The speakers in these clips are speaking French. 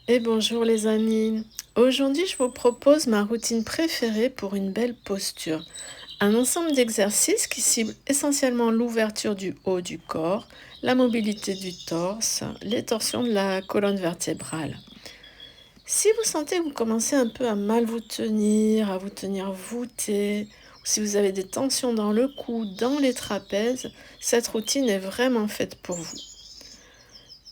Et bonjour les amis. Aujourd'hui, je vous propose ma routine préférée pour une belle posture. Un ensemble d'exercices qui ciblent essentiellement l'ouverture du haut du corps, la mobilité du torse, les torsions de la colonne vertébrale. Si vous sentez que vous commencez un peu à mal vous tenir, à vous tenir voûté, ou si vous avez des tensions dans le cou, dans les trapèzes, cette routine est vraiment faite pour vous.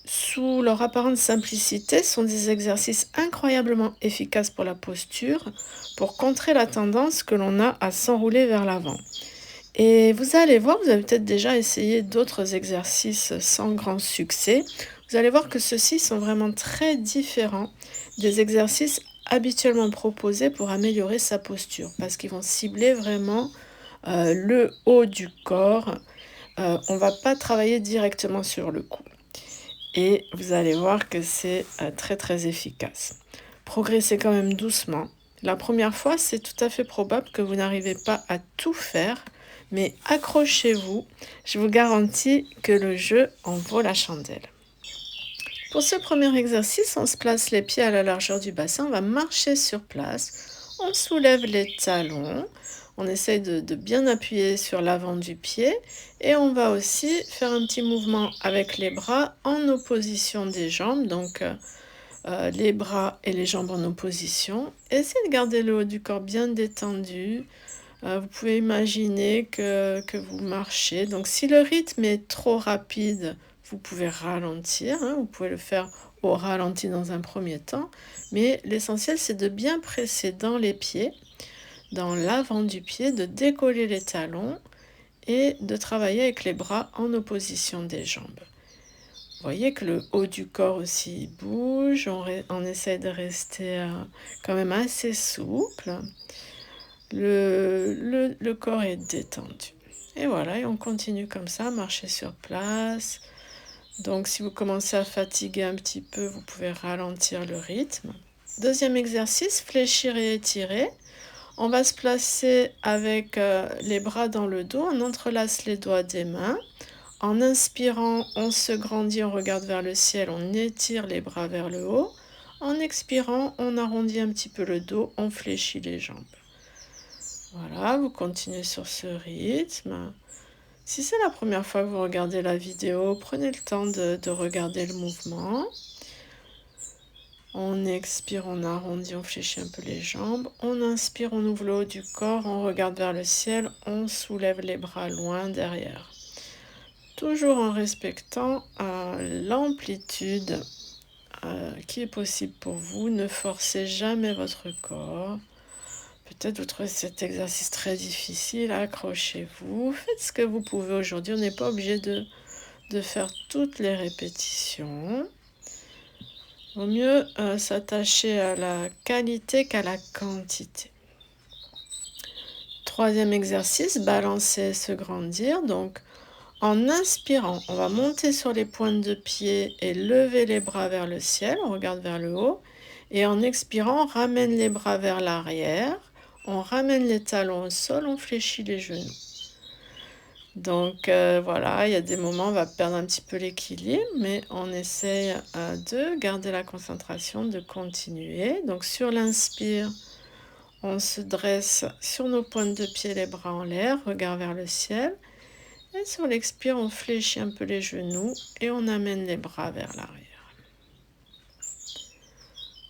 Sous leur apparente simplicité, ce sont des exercices incroyablement efficaces pour la posture, pour contrer la tendance que l'on a à s'enrouler vers l'avant. Et vous allez voir, vous avez peut-être déjà essayé d'autres exercices sans grand succès. Vous allez voir que ceux-ci sont vraiment très différents des exercices habituellement proposés pour améliorer sa posture, parce qu'ils vont cibler vraiment le haut du corps. On ne va pas travailler directement sur le cou. Et vous allez voir que c'est très très efficace. Progressez quand même doucement. La première fois, c'est tout à fait probable que vous n'arrivez pas à tout faire, mais accrochez-vous. Je vous garantis que le jeu en vaut la chandelle. Pour ce premier exercice, on se place les pieds à la largeur du bassin, on va marcher sur place, on soulève les talons, on essaye de bien appuyer sur l'avant du pied et on va aussi faire un petit mouvement avec les bras en opposition des jambes, donc les bras et les jambes en opposition. Essayez de garder le haut du corps bien détendu. Vous pouvez imaginer que vous marchez. Donc si le rythme est trop rapide, vous pouvez ralentir, hein, vous pouvez le faire au ralenti dans un premier temps, mais l'essentiel c'est de bien presser dans les pieds, dans l'avant du pied, de décoller les talons et de travailler avec les bras en opposition des jambes. Vous voyez que le haut du corps aussi bouge, on essaie de rester quand même assez souple. Le corps est détendu. Et voilà, et on continue comme ça, marcher sur place. Donc si vous commencez à fatiguer un petit peu, vous pouvez ralentir le rythme. Deuxième exercice, fléchir et étirer. On va se placer avec les bras dans le dos, on entrelace les doigts des mains. En inspirant, on se grandit, on regarde vers le ciel, on étire les bras vers le haut. En expirant, on arrondit un petit peu le dos, on fléchit les jambes. Voilà, vous continuez sur ce rythme. Si c'est la première fois que vous regardez la vidéo, prenez le temps de regarder le mouvement. On expire, on arrondit, on fléchit un peu les jambes. On inspire, on ouvre le haut du corps, on regarde vers le ciel, on soulève les bras loin derrière. Toujours en respectant l'amplitude qui est possible pour vous. Ne forcez jamais votre corps. Peut-être vous trouvez cet exercice très difficile, accrochez-vous, faites ce que vous pouvez aujourd'hui, on n'est pas obligé de faire toutes les répétitions. Vaut mieux s'attacher à la qualité qu'à la quantité. Troisième exercice, balancer, se grandir. Donc en inspirant, on va monter sur les pointes de pied et lever les bras vers le ciel, on regarde vers le haut. Et en expirant, on ramène les bras vers l'arrière, on ramène les talons au sol, on fléchit les genoux. Donc voilà, il y a des moments, on va perdre un petit peu l'équilibre, mais on essaye de garder la concentration, de continuer. Donc sur l'inspire, on se dresse sur nos pointes de pied, les bras en l'air, regard vers le ciel. Et sur l'expire, on fléchit un peu les genoux et on amène les bras vers l'arrière.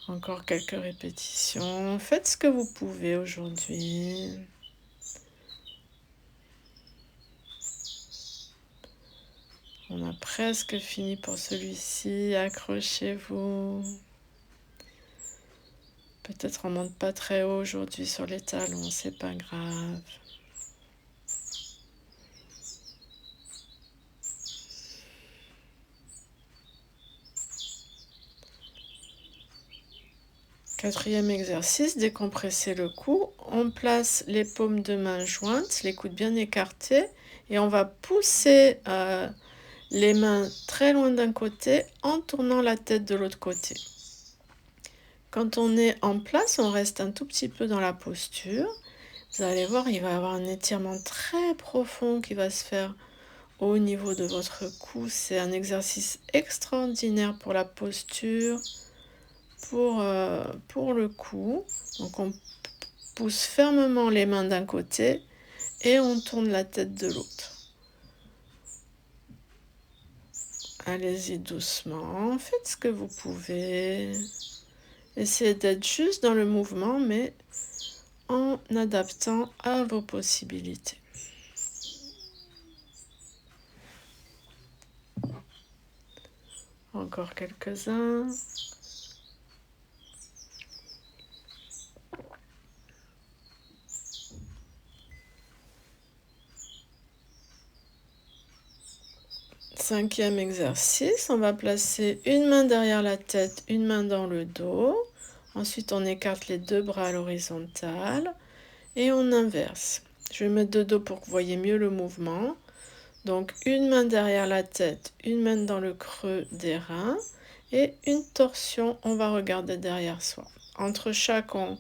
Encore quelques répétitions. Faites ce que vous pouvez aujourd'hui. On a presque fini pour celui-ci. Accrochez-vous. Peut-être on monte pas très haut aujourd'hui sur les talons, c'est pas grave. Quatrième exercice, décompresser le cou. On place les paumes de main jointes, les coudes bien écartés et on va pousser les mains très loin d'un côté en tournant la tête de l'autre côté. Quand on est en place, on reste un tout petit peu dans la posture. Vous allez voir, il va y avoir un étirement très profond qui va se faire au niveau de votre cou. C'est un exercice extraordinaire pour la posture. pour le cou. Donc on pousse fermement les mains d'un côté et on tourne la tête de l'autre. Allez-y doucement, faites ce que vous pouvez. Essayez d'être juste dans le mouvement, mais en adaptant à vos possibilités. Encore quelques-uns. Cinquième exercice, on va placer une main derrière la tête, une main dans le dos. Ensuite, on écarte les deux bras à l'horizontale et on inverse. Je vais mettre de dos pour que vous voyez mieux le mouvement. Donc, une main derrière la tête, une main dans le creux des reins et une torsion, on va regarder derrière soi. Entre chaque, on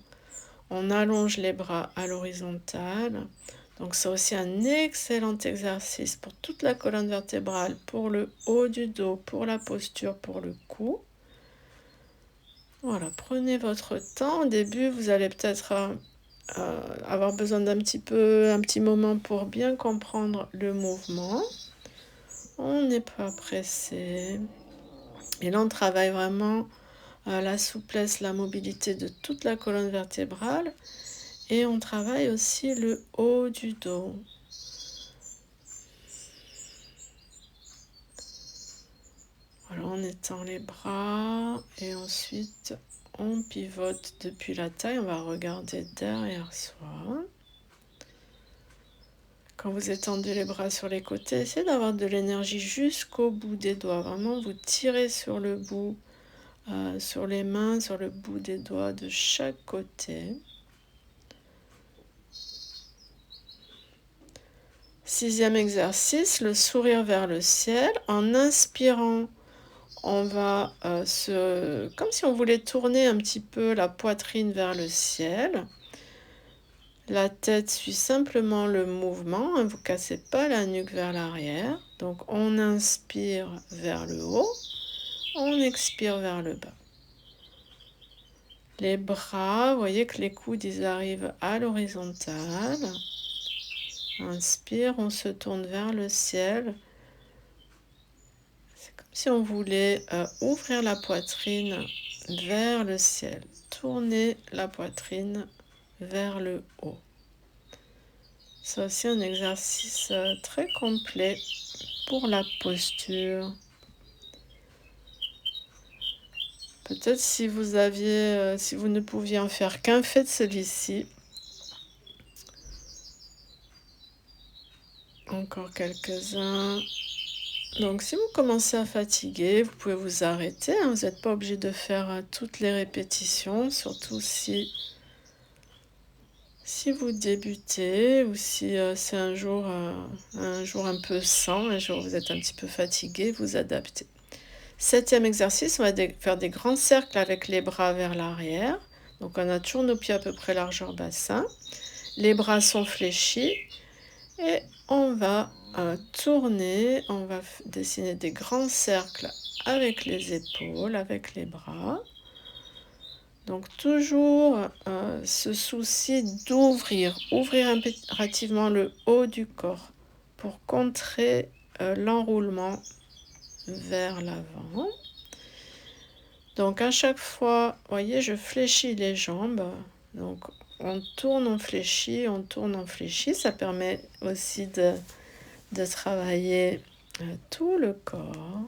allonge les bras à l'horizontale. Donc c'est aussi un excellent exercice pour toute la colonne vertébrale, pour le haut du dos, pour la posture, pour le cou. Voilà, prenez votre temps. Au début, vous allez peut-être avoir besoin d'un petit moment pour bien comprendre le mouvement. On n'est pas pressé. Et là, on travaille vraiment la souplesse, la mobilité de toute la colonne vertébrale. Et on travaille aussi le haut du dos. Voilà, on étend les bras et ensuite on pivote depuis la taille. On va regarder derrière soi. Quand vous étendez les bras sur les côtés, essayez d'avoir de l'énergie jusqu'au bout des doigts. Vraiment, vous tirez sur le bout, sur les mains, sur le bout des doigts de chaque côté. Sixième exercice, le sourire vers le ciel. En inspirant, on va comme si on voulait tourner un petit peu la poitrine vers le ciel. La tête suit simplement le mouvement, hein, vous ne cassez pas la nuque vers l'arrière. Donc on inspire vers le haut, on expire vers le bas. Les bras, vous voyez que les coudes ils arrivent à l'horizontale. Inspire, on se tourne vers le ciel. C'est comme si on voulait ouvrir la poitrine vers le ciel. Tourner la poitrine vers le haut. C'est aussi un exercice très complet pour la posture. Peut-être si vous ne pouviez en faire qu'un, faites celui-ci. Encore quelques-uns. Donc si vous commencez à fatiguer, vous pouvez vous arrêter. Hein, vous n'êtes pas obligé de faire toutes les répétitions, surtout si vous débutez ou si c'est un jour un peu sans, un jour vous êtes un petit peu fatigué, vous adaptez. Septième exercice, on va faire des grands cercles avec les bras vers l'arrière. Donc on a toujours nos pieds à peu près largeur bassin. Les bras sont fléchis et on va tourner, on va dessiner des grands cercles avec les épaules, avec les bras. Donc toujours ce souci d'ouvrir impérativement le haut du corps pour contrer l'enroulement vers l'avant. Donc à chaque fois, vous voyez, je fléchis les jambes. Donc on tourne, on fléchit, on tourne, on fléchit. Ça permet aussi de travailler tout le corps.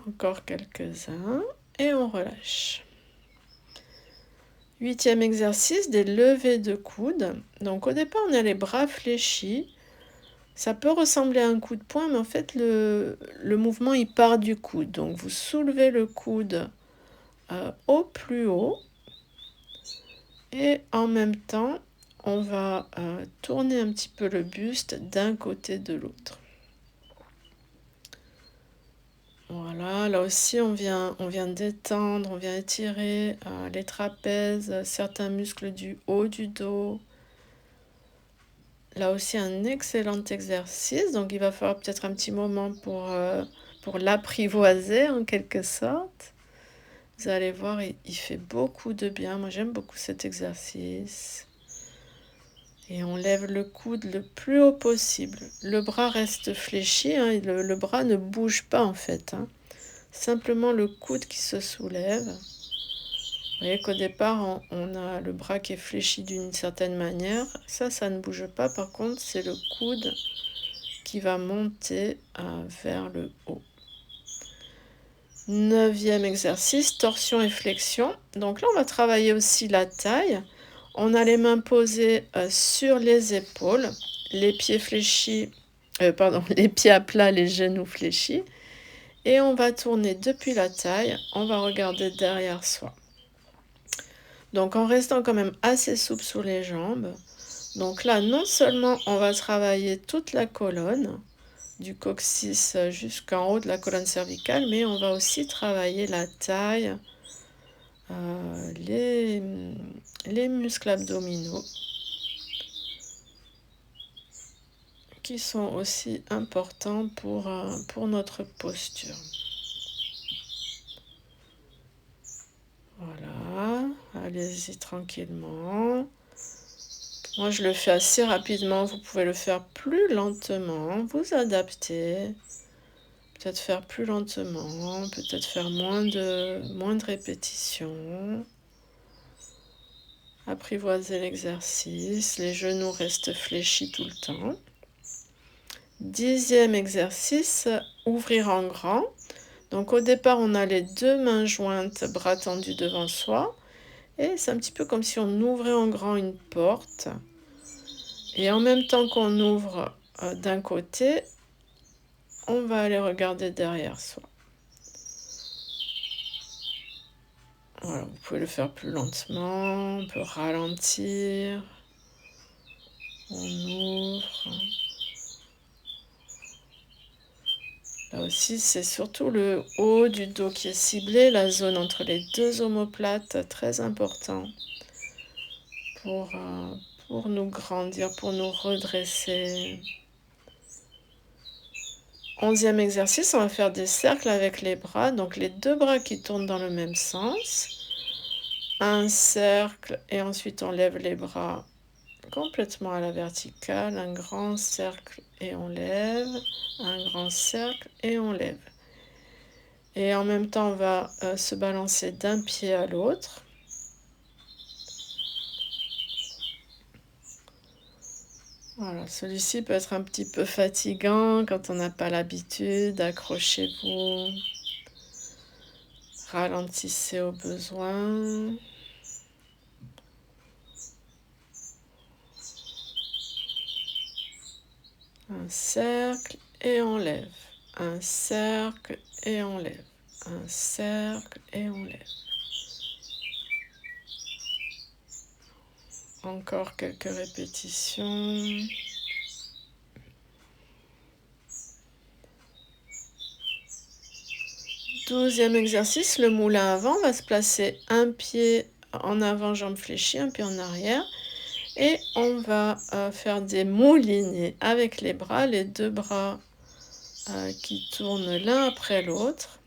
Encore quelques-uns et on relâche. Huitième exercice, des levées de coude. Donc au départ, on a les bras fléchis. Ça peut ressembler à un coup de poing, mais en fait, le mouvement, il part du coude. Donc vous soulevez le coude au plus haut. Et en même temps, on va tourner un petit peu le buste d'un côté de l'autre. Voilà, là aussi on vient détendre, on vient étirer les trapèzes, certains muscles du haut du dos. Là aussi un excellent exercice, donc il va falloir peut-être un petit moment pour pour l'apprivoiser en quelque sorte. Vous allez voir, il fait beaucoup de bien. Moi, j'aime beaucoup cet exercice. Et on lève le coude le plus haut possible. Le bras reste fléchi, hein, le bras ne bouge pas en fait. Hein. Simplement le coude qui se soulève. Vous voyez qu'au départ, on a le bras qui est fléchi d'une certaine manière. Ça ne bouge pas. Par contre, c'est le coude qui va monter vers le haut. 9e exercice, torsion et flexion. Donc là, on va travailler aussi la taille. On a les mains posées sur les épaules, les pieds fléchis, les pieds à plat, les genoux fléchis. Et on va tourner depuis la taille, on va regarder derrière soi. Donc en restant quand même assez souple sous les jambes. Donc là, non seulement on va travailler toute la colonne, du coccyx jusqu'en haut de la colonne cervicale, mais on va aussi travailler la taille, les muscles abdominaux, qui sont aussi importants pour notre posture. Voilà, allez-y tranquillement. Moi, je le fais assez rapidement. Vous pouvez le faire plus lentement, vous adapter. Peut-être faire plus lentement, peut-être faire moins de répétitions. Apprivoiser l'exercice. Les genoux restent fléchis tout le temps. 10e exercice, ouvrir en grand. Donc au départ, on a les deux mains jointes, bras tendus devant soi. Et c'est un petit peu comme si on ouvrait en grand une porte. Et en même temps qu'on ouvre d'un côté, on va aller regarder derrière soi. Voilà, vous pouvez le faire plus lentement, on peut ralentir. On ouvre. Là aussi, c'est surtout le haut du dos qui est ciblé, la zone entre les deux omoplates, très important pour nous grandir, pour nous redresser. 11e exercice, on va faire des cercles avec les bras, donc les deux bras qui tournent dans le même sens. Un cercle et ensuite on lève les bras complètement à la verticale, un grand cercle et on lève, un grand cercle et on lève. Et en même temps, on va se balancer d'un pied à l'autre. Voilà, celui-ci peut être un petit peu fatigant quand on n'a pas l'habitude. Accrochez-vous. Ralentissez au besoin. Un cercle et on lève. Un cercle et on lève. Un cercle et on lève. Encore quelques répétitions. Douzième exercice, le moulin avant. On va se placer un pied en avant, jambe fléchie, un pied en arrière. Et on va faire des moulinets avec les bras, les deux bras qui tournent l'un après l'autre.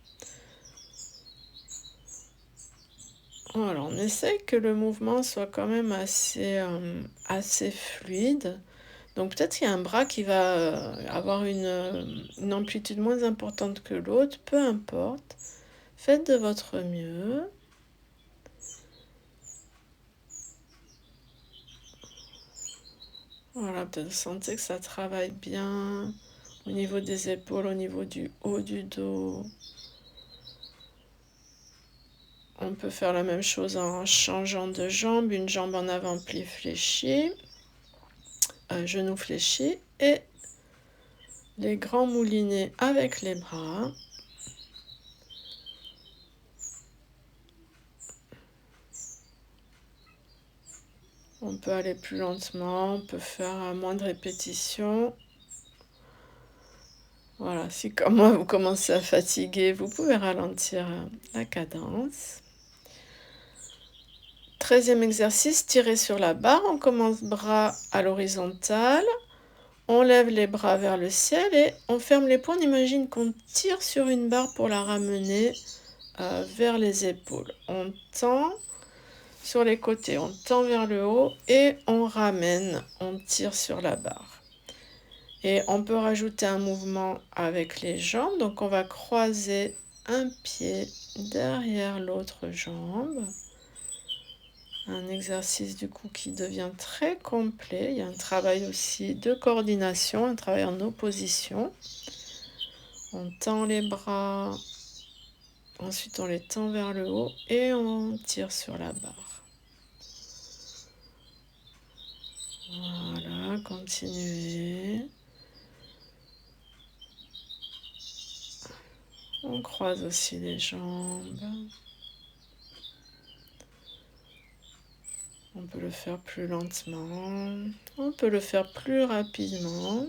Voilà, on essaie que le mouvement soit quand même assez fluide. Donc peut-être qu'il y a un bras qui va avoir une amplitude moins importante que l'autre, peu importe. Faites de votre mieux. Voilà, peut-être vous sentez que ça travaille bien au niveau des épaules, au niveau du haut du dos. On peut faire la même chose en changeant de jambe, une jambe en avant, pli fléchi, genou fléchi et les grands moulinets avec les bras. On peut aller plus lentement, on peut faire moins de répétitions. Voilà, si comme moi vous commencez à fatiguer, vous pouvez ralentir la cadence. 13e exercice, tirer sur la barre. On commence bras à l'horizontale. On lève les bras vers le ciel et on ferme les poings. On imagine qu'on tire sur une barre pour la ramener vers les épaules. On tend sur les côtés, on tend vers le haut et on ramène, on tire sur la barre. Et on peut rajouter un mouvement avec les jambes. Donc on va croiser un pied derrière l'autre jambe. Un exercice du coup qui devient très complet. Il y a un travail aussi de coordination, un travail en opposition. On tend les bras, ensuite on les tend vers le haut et on tire sur la barre. Voilà, continuez. On croise aussi les jambes. On peut le faire plus lentement. On peut le faire plus rapidement.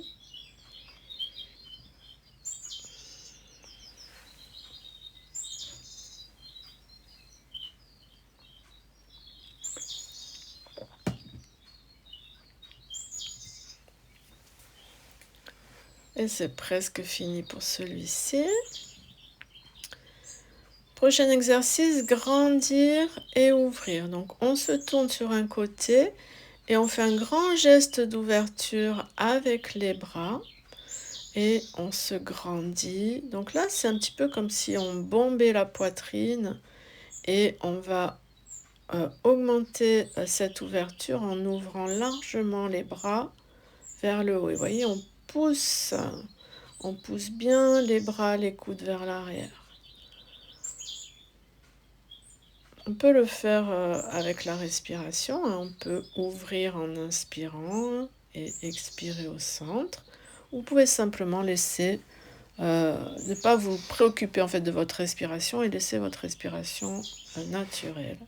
Et c'est presque fini pour celui-ci. Prochain exercice, grandir et ouvrir. Donc on se tourne sur un côté et on fait un grand geste d'ouverture avec les bras et on se grandit. Donc là, c'est un petit peu comme si on bombait la poitrine et on va augmenter cette ouverture en ouvrant largement les bras vers le haut. Et vous voyez, on pousse bien les bras, les coudes vers l'arrière. On peut le faire avec la respiration, hein. On peut ouvrir en inspirant et expirer au centre. Vous pouvez simplement laisser, ne pas vous préoccuper en fait de votre respiration et laisser votre respiration naturelle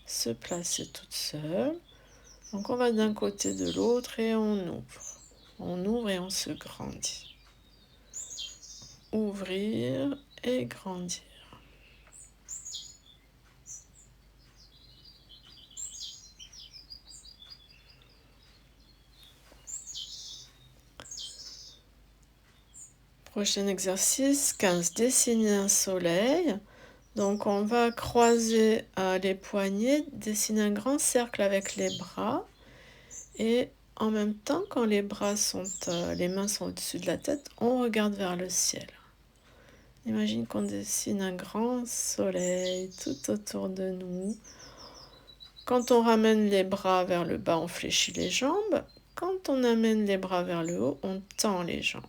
se placer toute seule. Donc on va d'un côté de l'autre et on ouvre. On ouvre et on se grandit. Ouvrir et grandir. Prochain exercice, 15. Dessiner un soleil. Donc on va croiser les poignets, dessiner un grand cercle avec les bras. Et en même temps, quand les mains sont au-dessus de la tête, on regarde vers le ciel. Imagine qu'on dessine un grand soleil tout autour de nous. Quand on ramène les bras vers le bas, on fléchit les jambes. Quand on amène les bras vers le haut, on tend les jambes.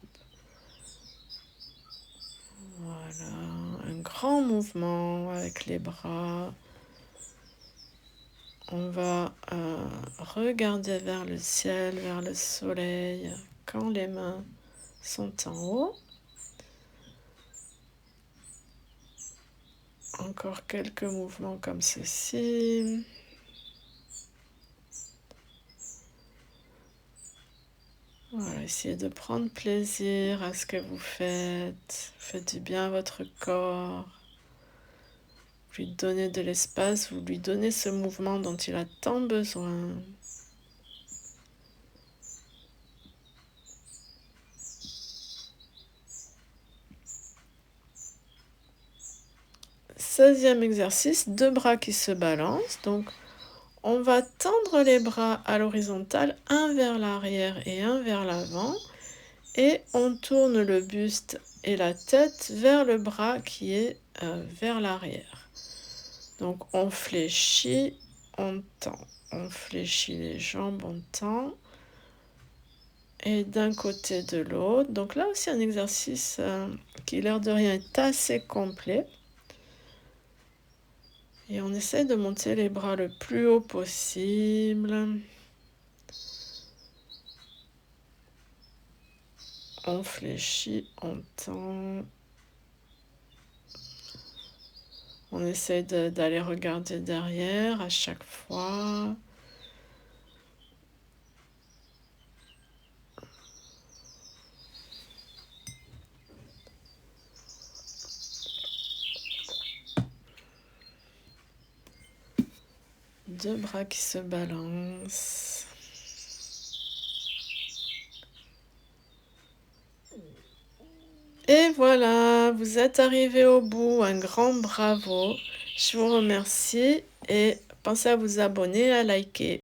Voilà, un grand mouvement avec les bras. On va regarder vers le ciel, vers le soleil, quand les mains sont en haut. Encore quelques mouvements comme ceci. Voilà, essayez de prendre plaisir à ce que vous faites. Faites du bien à votre corps. Vous lui donnez de l'espace, vous lui donnez ce mouvement dont il a tant besoin. Seizième exercice, deux bras qui se balancent. Donc, on va tendre les bras à l'horizontale, un vers l'arrière et un vers l'avant. Et on tourne le buste et la tête vers le bras qui est vers l'arrière. Donc on fléchit, on tend. On fléchit les jambes, on tend. Et d'un côté de l'autre. Donc là aussi un exercice qui, l'air de rien, est assez complet. Et on essaie de monter les bras le plus haut possible. On fléchit, on tend. On essaie d'aller regarder derrière à chaque fois. Deux bras qui se balancent. voilà, vous êtes arrivé au bout, un grand bravo. Je vous remercie et pensez à vous abonner et à liker.